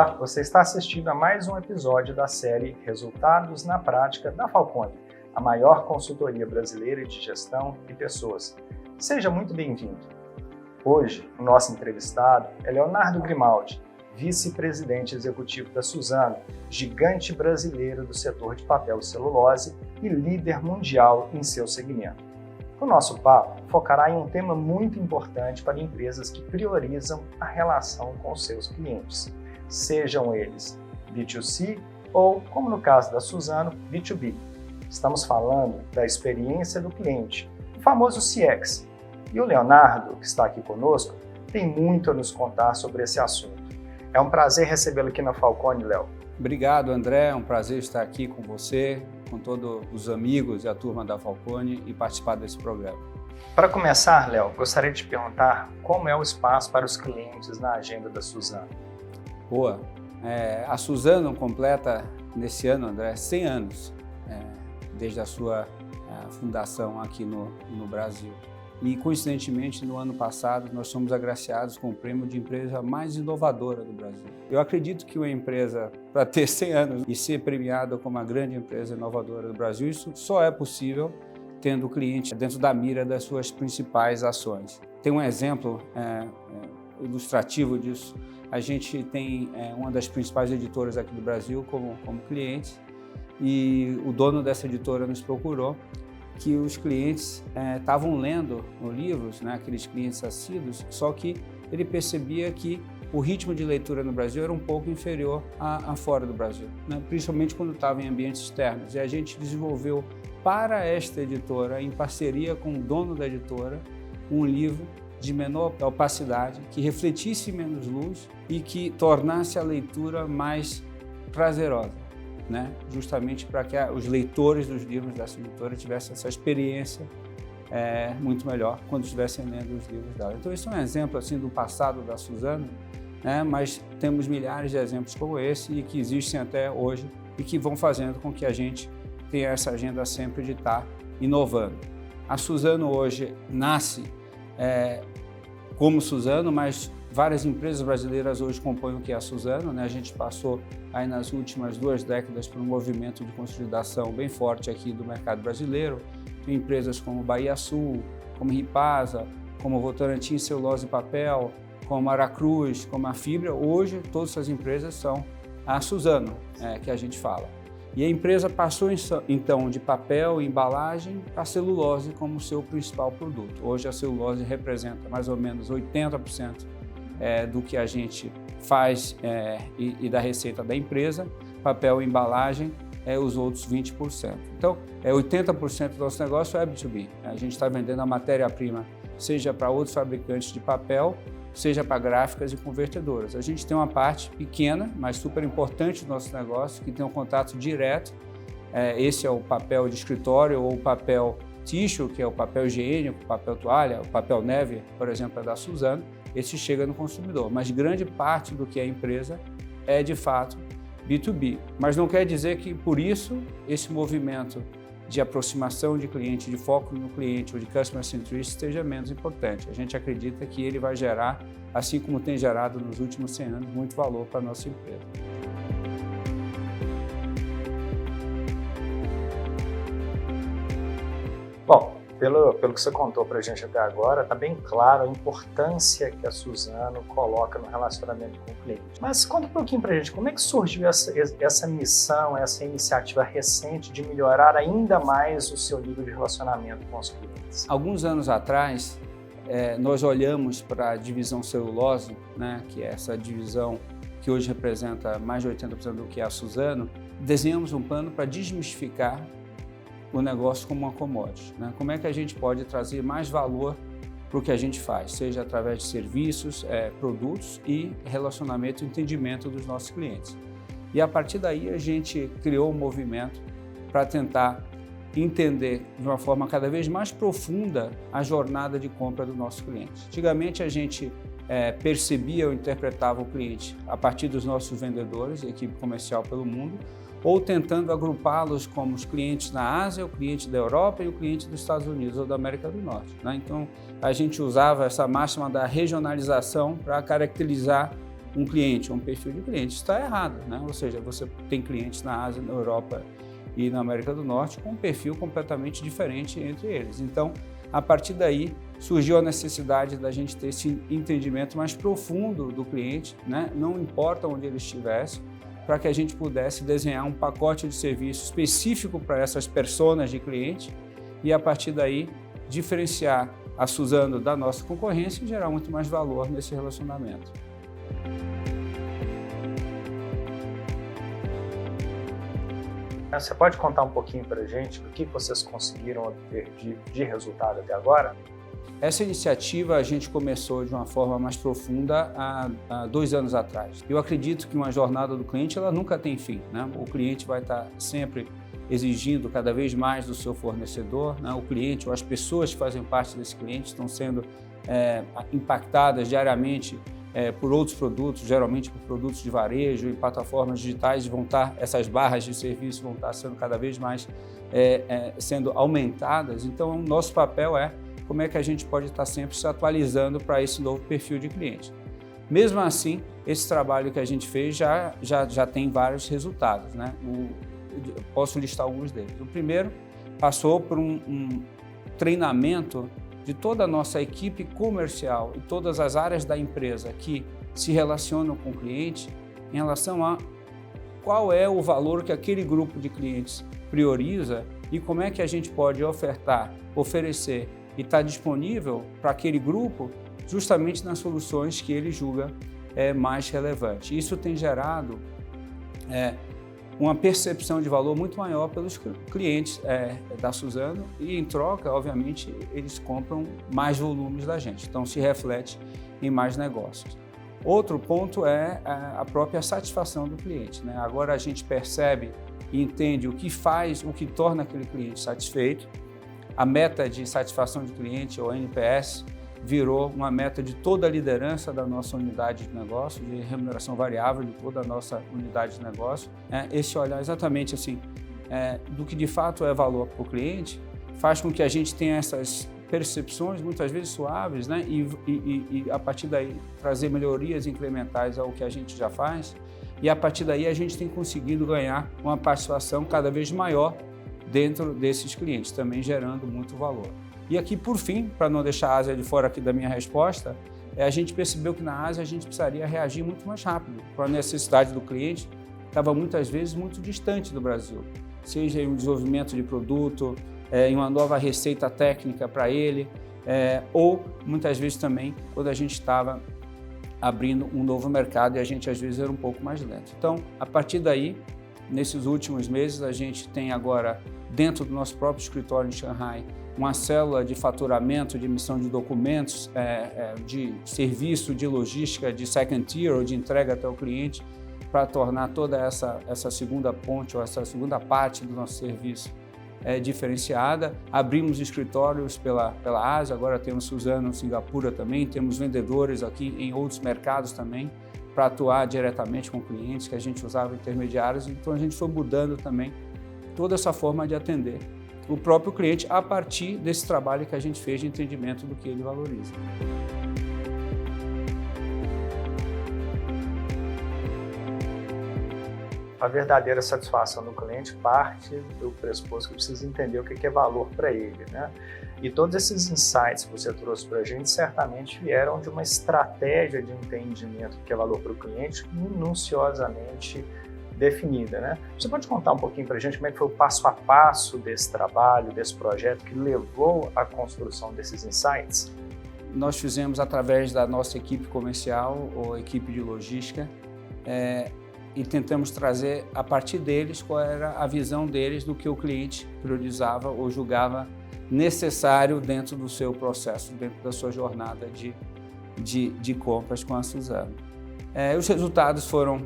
Olá, você está assistindo a mais um episódio da série Resultados na Prática da Falcone, a maior consultoria brasileira de gestão e pessoas. Seja muito bem-vindo. Hoje, o nosso entrevistado é Leonardo Grimaldi, vice-presidente executivo da Suzano, gigante brasileiro do setor de papel e celulose e líder mundial em seu segmento. O nosso papo focará em um tema muito importante para empresas que priorizam a relação com os seus clientes, sejam eles B2C ou, como no caso da Suzano, B2B. Estamos falando da experiência do cliente, o famoso CX. E o Leonardo, que está aqui conosco, tem muito a nos contar sobre esse assunto. É um prazer recebê-lo aqui na Falcone, Léo. Obrigado, André. É um prazer estar aqui com você, com todos os amigos e a turma da Falcone e participar desse programa. Para começar, Léo, gostaria de te perguntar como é o espaço para os clientes na agenda da Suzano. Boa. A Suzano completa nesse ano, André, 100 anos, desde a sua fundação aqui no Brasil. E, coincidentemente, no ano passado, nós fomos agraciados com o prêmio de empresa mais inovadora do Brasil. Eu acredito que uma empresa, para ter 100 anos e ser premiada como a grande empresa inovadora do Brasil, isso só é possível tendo o cliente dentro da mira das suas principais ações. Tem um exemplo ilustrativo disso. A gente tem uma das principais editoras aqui do Brasil como cliente e o dono dessa editora nos procurou que os clientes estavam lendo os livros, né, aqueles clientes assíduos, só que ele percebia que o ritmo de leitura no Brasil era um pouco inferior a fora do Brasil, né, principalmente quando estava em ambientes externos. E a gente desenvolveu para esta editora, em parceria com o dono da editora, um livro de menor opacidade, que refletisse menos luz e que tornasse a leitura mais prazerosa, né? Justamente para que os leitores dos livros dessa editora tivessem essa experiência muito melhor quando estivessem lendo os livros dela. Então, isso é um exemplo assim, do passado da Suzano, né? Mas temos milhares de exemplos como esse e que existem até hoje e que vão fazendo com que a gente tenha essa agenda sempre de estar inovando. A Suzano hoje nasce como Suzano, mas várias empresas brasileiras hoje compõem o que é a Suzano, né? A gente passou aí nas últimas 2 décadas por um movimento de consolidação bem forte aqui do mercado brasileiro. Tem empresas como Bahia Sul, como Ripasa, como Votorantim Celulose e Papel, como Aracruz, como a Fibra. Hoje, todas essas empresas são a Suzano, que a gente fala. E a empresa passou, então, de papel e embalagem para celulose como seu principal produto. Hoje, a celulose representa mais ou menos 80% do que a gente faz e da receita da empresa. Papel e embalagem os outros 20%. Então, 80% do nosso negócio é B2B. A gente está vendendo a matéria-prima, seja para outros fabricantes de papel, seja para gráficas e convertedoras. A gente tem uma parte pequena, mas super importante do nosso negócio, que tem um contato direto. Esse é o papel de escritório ou o papel tissue, que é o papel higiênico, o papel toalha, o papel neve, por exemplo, é da Suzano. Esse chega no consumidor, mas grande parte do que é a empresa é, de fato, B2B. Mas não quer dizer que, por isso, esse movimento de aproximação de cliente, de foco no cliente ou de customer centricity esteja menos importante. A gente acredita que ele vai gerar, assim como tem gerado nos últimos 100 anos, muito valor para a nossa empresa. Bom, pelo que você contou para a gente até agora, está bem claro a importância que a Suzano coloca no relacionamento com o cliente. Mas conta um pouquinho para a gente, como é que surgiu essa missão, essa iniciativa recente de melhorar ainda mais o seu nível de relacionamento com os clientes? Alguns anos atrás, nós olhamos para a divisão celulose, né, que é essa divisão que hoje representa mais de 80% do que é a Suzano, desenhamos um plano para desmistificar o negócio como uma commodity, né? Como é que a gente pode trazer mais valor para o que a gente faz, seja através de serviços, produtos e relacionamento e entendimento dos nossos clientes. E a partir daí a gente criou um movimento para tentar entender de uma forma cada vez mais profunda a jornada de compra do nosso cliente. Antigamente a gente percebia ou interpretava o cliente a partir dos nossos vendedores, equipe comercial pelo mundo, ou tentando agrupá-los como os clientes na Ásia, o cliente da Europa e o cliente dos Estados Unidos ou da América do Norte, né? Então, a gente usava essa máxima da regionalização para caracterizar um cliente ou um perfil de cliente está errado, né? Ou seja, você tem clientes na Ásia, na Europa e na América do Norte com um perfil completamente diferente entre eles. Então, a partir daí, surgiu a necessidade da gente ter esse entendimento mais profundo do cliente, né? Não importa onde ele estivesse, para que a gente pudesse desenhar um pacote de serviço específico para essas personas de cliente e, a partir daí, diferenciar a Suzano da nossa concorrência e gerar muito mais valor nesse relacionamento. Você pode contar um pouquinho para a gente do que vocês conseguiram obter de resultado até agora? Essa iniciativa a gente começou de uma forma mais profunda há 2 anos atrás. Eu acredito que uma jornada do cliente ela nunca tem fim, né? O cliente vai estar sempre exigindo cada vez mais do seu fornecedor, né? O cliente ou as pessoas que fazem parte desse cliente estão sendo impactadas diariamente por outros produtos, geralmente por produtos de varejo e plataformas digitais essas barras de serviço vão estar sendo cada vez mais sendo aumentadas. Então, o nosso papel é como é que a gente pode estar sempre se atualizando para esse novo perfil de cliente. Mesmo assim, esse trabalho que a gente fez já tem vários resultados, né? Posso listar alguns deles. O primeiro passou por um treinamento de toda a nossa equipe comercial e todas as áreas da empresa que se relacionam com o cliente em relação a qual é o valor que aquele grupo de clientes prioriza e como é que a gente pode oferecer e estar disponível para aquele grupo justamente nas soluções que ele julga mais relevante. Isso tem gerado uma percepção de valor muito maior pelos clientes da Suzano e, em troca, obviamente, eles compram mais volumes da gente, então se reflete em mais negócios. Outro ponto é a própria satisfação do cliente, né? Agora a gente percebe e entende o que torna aquele cliente satisfeito. A meta de satisfação de cliente, ou NPS, virou uma meta de toda a liderança da nossa unidade de negócio, de remuneração variável de toda a nossa unidade de negócio. Esse olhar exatamente assim, do que de fato é valor para o cliente, faz com que a gente tenha essas percepções muitas vezes suaves, né? E a partir daí trazer melhorias incrementais ao que a gente já faz, e a partir daí a gente tem conseguido ganhar uma participação cada vez maior dentro desses clientes, também gerando muito valor. E aqui, por fim, para não deixar a Ásia de fora aqui da minha resposta, a gente percebeu que na Ásia a gente precisaria reagir muito mais rápido para a necessidade do cliente, que estava muitas vezes muito distante do Brasil, seja em um desenvolvimento de produto, em uma nova receita técnica para ele, ou muitas vezes também quando a gente estava abrindo um novo mercado e a gente às vezes era um pouco mais lento. Então, a partir daí, nesses últimos meses, a gente tem agora, dentro do nosso próprio escritório em Xangai, uma célula de faturamento, de emissão de documentos, de serviço, de logística, de second tier ou de entrega até o cliente, para tornar toda essa segunda ponte ou essa segunda parte do nosso serviço diferenciada. Abrimos escritórios pela Ásia, agora temos Suzano, Singapura também, temos vendedores aqui em outros mercados também, para atuar diretamente com clientes que a gente usava intermediários. Então a gente foi mudando também toda essa forma de atender o próprio cliente a partir desse trabalho que a gente fez de entendimento do que ele valoriza. A verdadeira satisfação do cliente parte do pressuposto que precisa entender o que é valor para ele, né? E todos esses insights que você trouxe para a gente certamente vieram de uma estratégia de entendimento do que é valor para o cliente minuciosamente definida, né? Você pode contar um pouquinho para a gente como é que foi o passo a passo desse trabalho, desse projeto que levou à construção desses insights? Nós fizemos através da nossa equipe comercial ou equipe de logística e tentamos trazer a partir deles qual era a visão deles do que o cliente priorizava ou julgava necessário dentro do seu processo, dentro da sua jornada de compras com a Suzano. Os resultados foram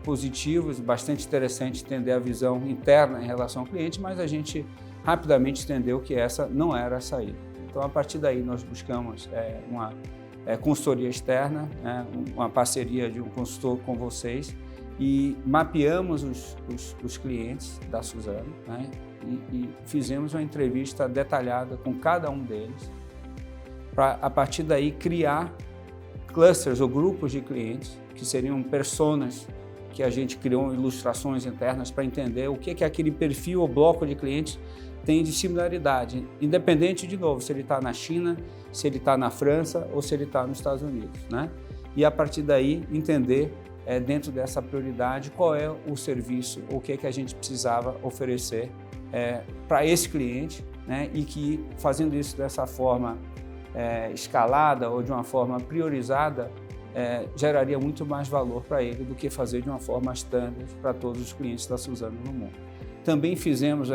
positivos, bastante interessante entender a visão interna em relação ao cliente, mas a gente rapidamente entendeu que essa não era a saída. Então, a partir daí, nós buscamos uma consultoria externa, uma parceria de um consultor com vocês, e mapeamos os clientes da Suzano, né? E fizemos uma entrevista detalhada com cada um deles, para, a partir daí, criar clusters ou grupos de clientes que seriam personas que a gente criou ilustrações internas para entender o que aquele perfil ou bloco de clientes tem de similaridade, independente, de novo, se ele está na China, se ele está na França ou se ele está nos Estados Unidos, né? E a partir daí entender, dentro dessa prioridade, qual é o serviço, o que a gente precisava oferecer para esse cliente, né? E que fazendo isso dessa forma escalada ou de uma forma priorizada, geraria muito mais valor para ele do que fazer de uma forma standard para todos os clientes da Suzano no mundo. Também fizemos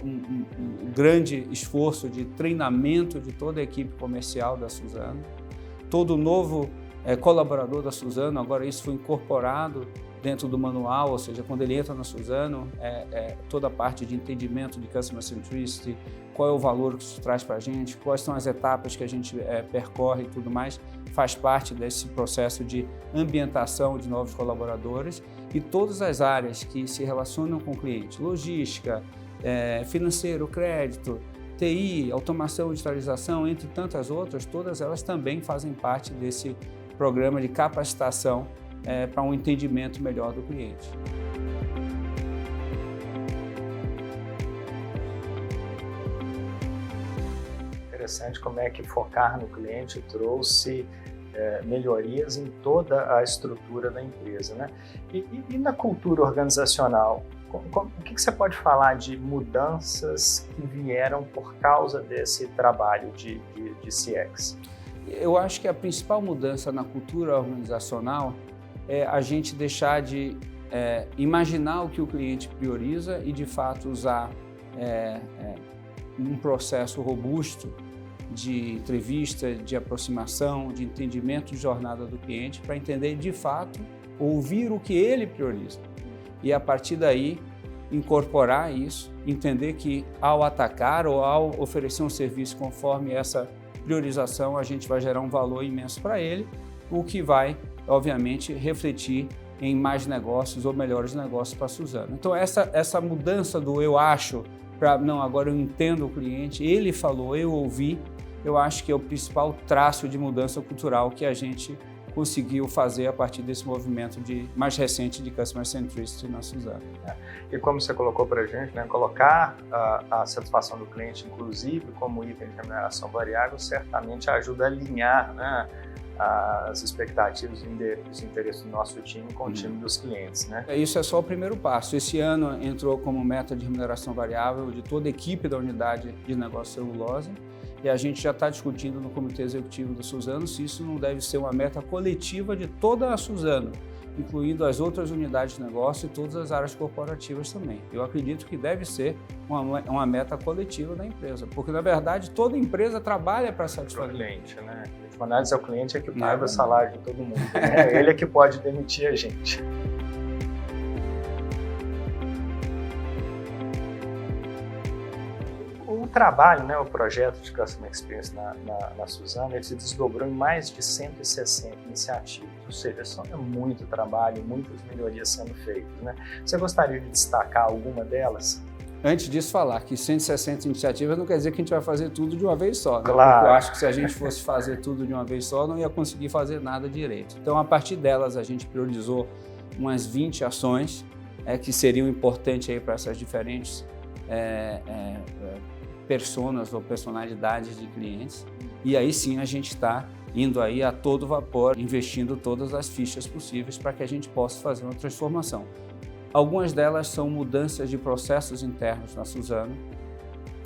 um grande esforço de treinamento de toda a equipe comercial da Suzano. Todo novo colaborador da Suzano, agora isso foi incorporado dentro do manual, ou seja, quando ele entra na Suzano, toda a parte de entendimento de Customer Centricity, qual é o valor que isso traz para a gente, quais são as etapas que a gente percorre e tudo mais, faz parte desse processo de ambientação de novos colaboradores e todas as áreas que se relacionam com o cliente, logística, financeiro, crédito, TI, automação e digitalização, entre tantas outras, todas elas também fazem parte desse programa de capacitação para um entendimento melhor do cliente. Interessante como é que focar no cliente trouxe melhorias em toda a estrutura da empresa, né? E na cultura organizacional, o que você pode falar de mudanças que vieram por causa desse trabalho de CX? Eu acho que a principal mudança na cultura organizacional é a gente deixar de imaginar o que o cliente prioriza e, de fato, usar um processo robusto de entrevista, de aproximação, de entendimento de jornada do cliente para entender, de fato, ouvir o que ele prioriza. E, a partir daí, incorporar isso, entender que, ao atacar ou ao oferecer um serviço conforme essa priorização, a gente vai gerar um valor imenso para ele, o que vai, obviamente, refletir em mais negócios ou melhores negócios para a Suzano. Então, essa mudança do eu acho para não, agora eu entendo o cliente, ele falou, eu ouvi, eu acho que é o principal traço de mudança cultural que a gente conseguiu fazer a partir desse movimento mais recente de Customer Centricity na Suzano. E como você colocou para a gente, né, colocar a satisfação do cliente, inclusive, como item de remuneração variável, certamente ajuda a alinhar, né, as expectativas e os interesses do nosso time com o time dos clientes, né? Isso é só o primeiro passo. Esse ano entrou como meta de remuneração variável de toda a equipe da unidade de negócio celulose e a gente já está discutindo no comitê executivo da Suzano se isso não deve ser uma meta coletiva de toda a Suzano, incluindo as outras unidades de negócio e todas as áreas corporativas também. Eu acredito que deve ser uma meta coletiva da empresa, porque, na verdade, toda empresa trabalha para satisfazer o cliente, né? De análise ao cliente é que paga o salário de todo mundo, né? Ele é que pode demitir a gente. O trabalho, né, o projeto de Customer Experience na Suzano, ele se desdobrou em mais de 160 iniciativas, ou seja, é muito trabalho, muitas melhorias sendo feitas, né? Você gostaria de destacar alguma delas? Antes disso, falar que 160 iniciativas não quer dizer que a gente vai fazer tudo de uma vez só, né? Claro. Porque eu acho que se a gente fosse fazer tudo de uma vez só, não ia conseguir fazer nada direito. Então, a partir delas, a gente priorizou umas 20 ações que seriam importantes aí para essas diferentes personas ou personalidades de clientes. E aí sim a gente está indo aí a todo vapor, investindo todas as fichas possíveis para que a gente possa fazer uma transformação. Algumas delas são mudanças de processos internos na Suzano,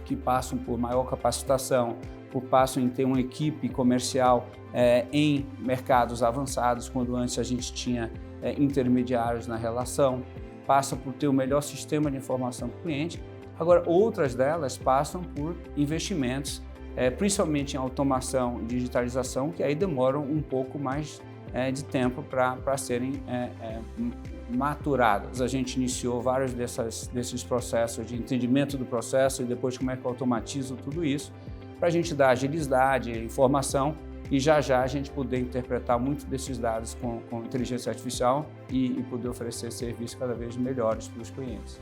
que passam por maior capacitação, passam em ter uma equipe comercial em mercados avançados, quando antes a gente tinha intermediários na relação, passa por ter o melhor sistema de informação para o cliente. Agora, outras delas passam por investimentos, principalmente em automação e digitalização, que aí demoram um pouco mais de tempo para serem maturadas. A gente iniciou vários desses processos de entendimento do processo e depois como é que eu automatizo tudo isso, para a gente dar agilidade, informação e já a gente poder interpretar muito desses dados com inteligência artificial e poder oferecer serviços cada vez melhores para os clientes.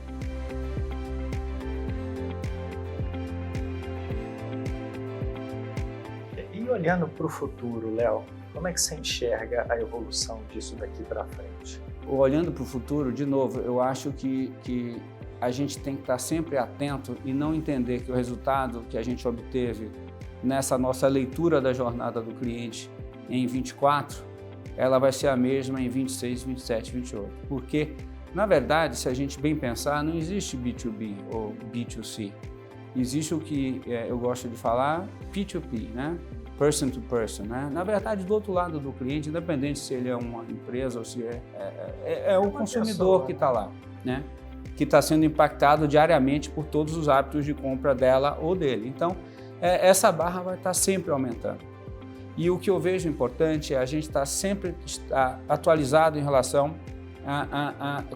E olhando para o futuro, Léo, como é que você enxerga a evolução disso daqui para frente? Olhando para o futuro, de novo, eu acho que a gente tem que estar sempre atento e não entender que o resultado que a gente obteve nessa nossa leitura da jornada do cliente em 24, ela vai ser a mesma em 26, 27, 28. Porque, na verdade, se a gente bem pensar, não existe B2B ou B2C. Existe o que eu gosto de falar, P2P, né? Person to person, né? Na verdade, do outro lado do cliente, independente se ele é uma empresa ou se é o consumidor que está lá, né? Que está sendo impactado diariamente por todos os hábitos de compra dela ou dele. Então, essa barra vai estar sempre aumentando. E o que eu vejo importante é a gente estar sempre atualizado em relação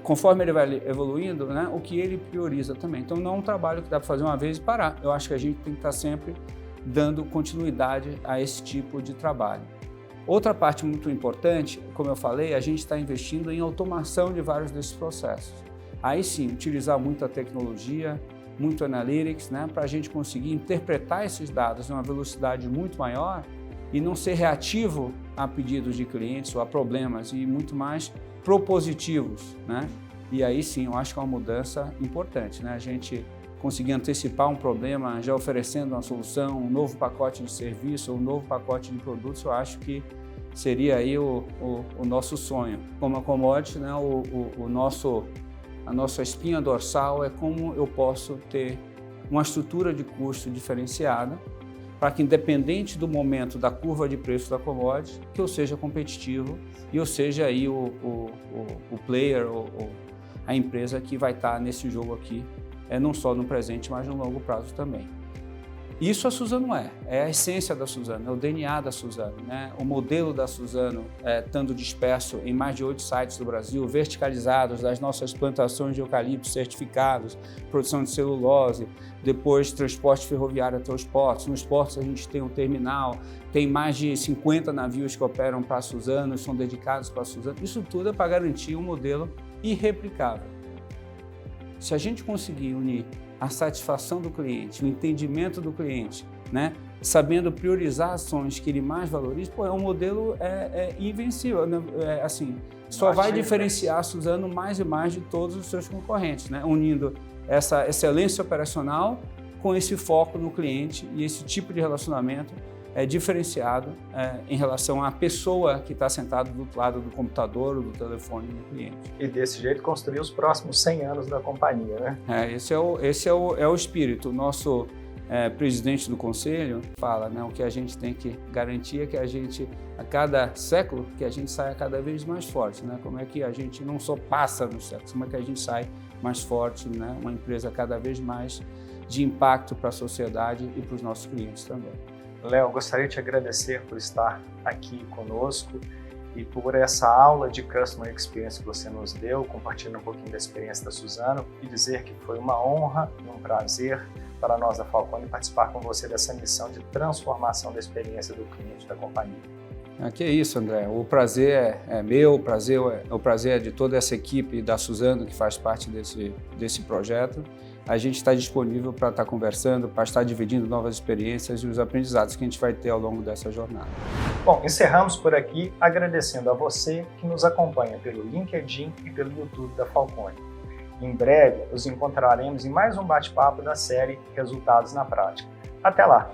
conforme ele vai evoluindo, né, o que ele prioriza também. Então, não é um trabalho que dá para fazer uma vez e parar. Eu acho que a gente tem que estar sempre dando continuidade a esse tipo de trabalho. Outra parte muito importante, como eu falei, a gente está investindo em automação de vários desses processos. Aí sim, utilizar muita tecnologia, muito analytics, né, para a gente conseguir interpretar esses dados em uma velocidade muito maior e não ser reativo a pedidos de clientes ou a problemas, e muito mais propositivos, né? E aí sim, eu acho que é uma mudança importante, né? A gente conseguir antecipar um problema já oferecendo uma solução, um novo pacote de serviço, um novo pacote de produtos, eu acho que seria aí o nosso sonho. Como a commodity, né? A nossa espinha dorsal é como eu posso ter uma estrutura de custo diferenciada para que, independente do momento da curva de preço da commodity, que eu seja competitivo e eu seja aí o player, a empresa que vai estar nesse jogo aqui, não só no presente, mas no longo prazo também. Isso a Suzano é a essência da Suzano, é o DNA da Suzano, né? O modelo da Suzano, estando disperso em mais de 8 sites do Brasil, verticalizados das nossas plantações de eucalipto certificados, produção de celulose, depois transporte ferroviário até os portos. Nos portos a gente tem um terminal, tem mais de 50 navios que operam para a Suzano, são dedicados para a Suzano. Isso tudo é para garantir um modelo irreplicável. Se a gente conseguir unir a satisfação do cliente, o entendimento do cliente, né? Sabendo priorizar ações que ele mais valoriza, um modelo invencível, né? Assim, só vai diferenciar a Suzano mais e mais de todos os seus concorrentes, né? Unindo essa excelência operacional com esse foco no cliente, e esse tipo de relacionamento é diferenciado em relação à pessoa que está sentada do outro lado do computador ou do telefone do cliente. E desse jeito construir os próximos 100 anos da companhia, né? Esse é o espírito. O nosso presidente do conselho fala, né, o que a gente tem que garantir é que a gente, a cada século, que a gente saia cada vez mais forte, né? Como é que a gente não só passa nos séculos, como é que a gente sai mais forte, né? Uma empresa cada vez mais de impacto para a sociedade e para os nossos clientes também. Léo, gostaria de te agradecer por estar aqui conosco e por essa aula de Customer Experience que você nos deu, compartilhando um pouquinho da experiência da Suzano, e dizer que foi uma honra e um prazer para nós da Falcone participar com você dessa missão de transformação da experiência do cliente da companhia. Que é isso, André. O prazer é meu, o prazer é de toda essa equipe da Suzano que faz parte desse projeto. A gente está disponível para estar conversando, para estar dividindo novas experiências e os aprendizados que a gente vai ter ao longo dessa jornada. Bom, encerramos por aqui agradecendo a você que nos acompanha pelo LinkedIn e pelo YouTube da Falcone. Em breve, nos encontraremos em mais um bate-papo da série Resultados na Prática. Até lá!